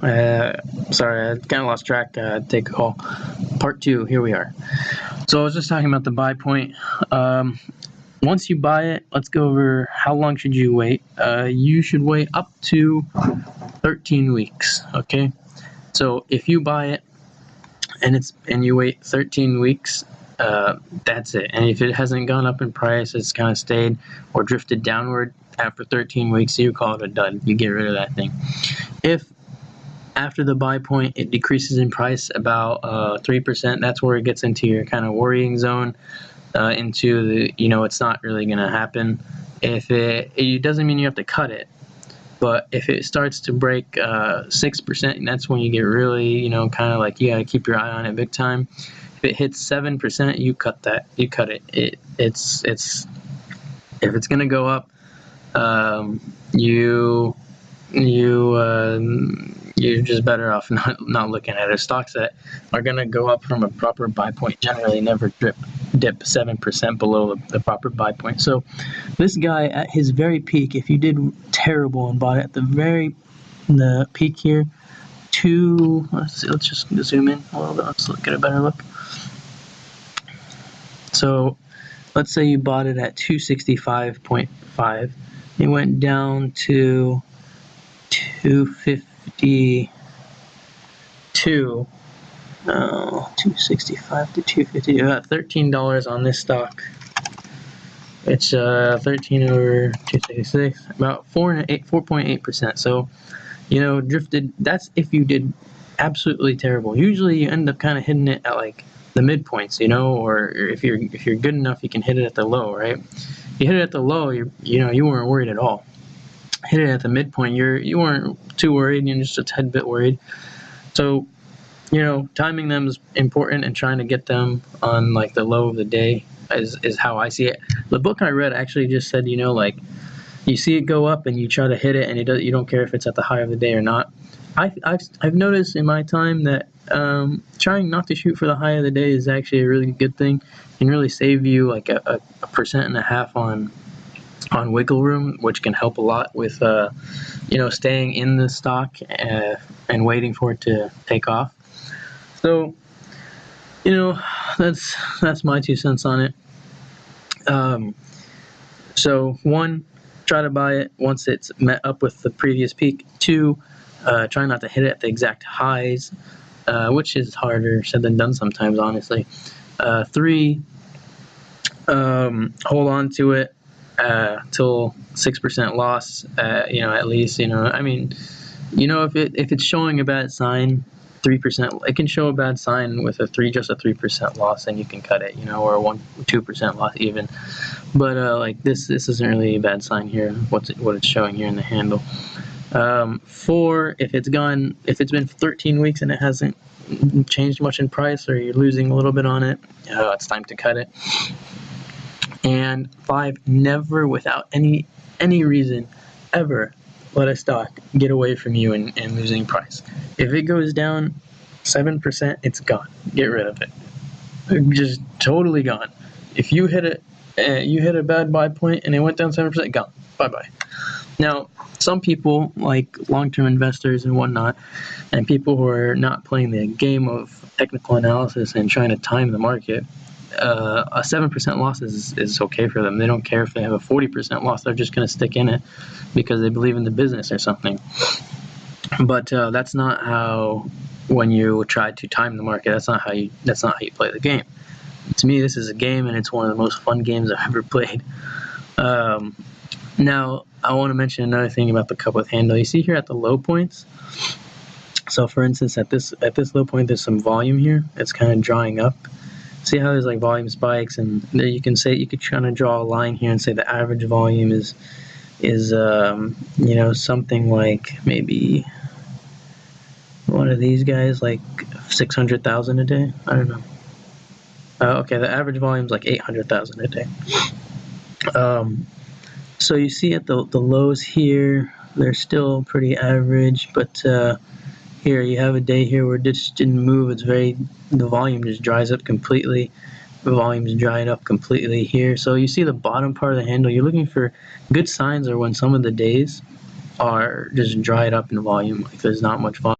Sorry, I kind of lost track. Take a call. Part 2, here we are. So I was just talking about the buy point. Once you buy it, let's go over how long should you wait. You should wait up to 13 weeks, okay? So if you buy it and you wait 13 weeks, that's it. And if it hasn't gone up in price, it's kind of stayed or drifted downward after 13 weeks, you call it a dud. You get rid of that thing. If after the buy point it decreases in price about 3%, that's where it gets into your kind of worrying zone, into the, it's not really going to happen. If it doesn't mean you have to cut it, but if it starts to break 6%, that's when you get really, kind of like you got to keep your eye on it big time. If it hits 7%, you cut that. You cut it. It's if it's going to go up, you're just better off not looking at it. Stocks that are going to go up from a proper buy point generally never dip 7% below the proper buy point. So this guy at his very peak, if you did terrible and bought it at the peak here, let's just zoom in a little bit. Let's get a better look. So let's say you bought it at 265.5. It went down to 252. 265 to 250. About $13 on this stock. It's 13 over 266, about 4.8%. So, drifted. That's if you did absolutely terrible. Usually, you end up kind of hitting it at like the midpoints, or if you're good enough, you can hit it at the low, right? You hit it at the low, you weren't worried at all. Hit it at the midpoint, you weren't too worried. You're just a tad bit worried. So, timing them is important, and trying to get them on like the low of the day is how I see it. The book I read actually just said, you see it go up and you try to hit it, and you don't care if it's at the high of the day or not. I've noticed in my time that trying not to shoot for the high of the day is actually a really good thing. It can really save you like a 1.5% on wiggle room, which can help a lot with staying in the stock and waiting for it to take off. So that's my 2 cents on it. So 1, try to buy it once it's met up with the previous peak. 2, try not to hit it at the exact highs, which is harder said than done sometimes, honestly. 3, hold on to it till 6% loss, at least. If it's showing a bad sign, 3%, it can show a bad sign with just a 3% loss, and you can cut it, or a 2% loss even. But like this isn't really a bad sign here. What it's showing here in the handle. 4, if it's been 13 weeks and it hasn't changed much in price, or you're losing a little bit on it, it's time to cut it. And 5, never, without any reason, ever let a stock get away from you and losing price. If it goes down 7%, it's gone. Get rid of it. Just totally gone. If you hit a bad buy point and it went down 7%, gone. Bye-bye. Now, some people, like long-term investors and whatnot, and people who are not playing the game of technical analysis and trying to time the market, a 7% loss is okay for them. They don't care if they have a 40% loss. They're just going to stick in it because they believe in the business or something. But that's not how, when you try to time the market, that's not how you play the game. To me, this is a game, and it's one of the most fun games I've ever played. Now, I want to mention another thing about the cup with handle. You see here at the low points. So, for instance, at this low point, there's some volume here. It's kind of drawing up. See how there's like volume spikes, and there you could kind of draw a line here and say the average volume is something like maybe one of these guys, like 600,000 a day. I don't know. Okay, the average volume is like 800,000 a day. So you see at the lows here, they're still pretty average, but here you have a day here where it just didn't move. The volume just dries up completely. The volume's dried up completely here. So you see the bottom part of the handle. You're looking for good signs, or when some of the days are just dried up in volume, like there's not much volume.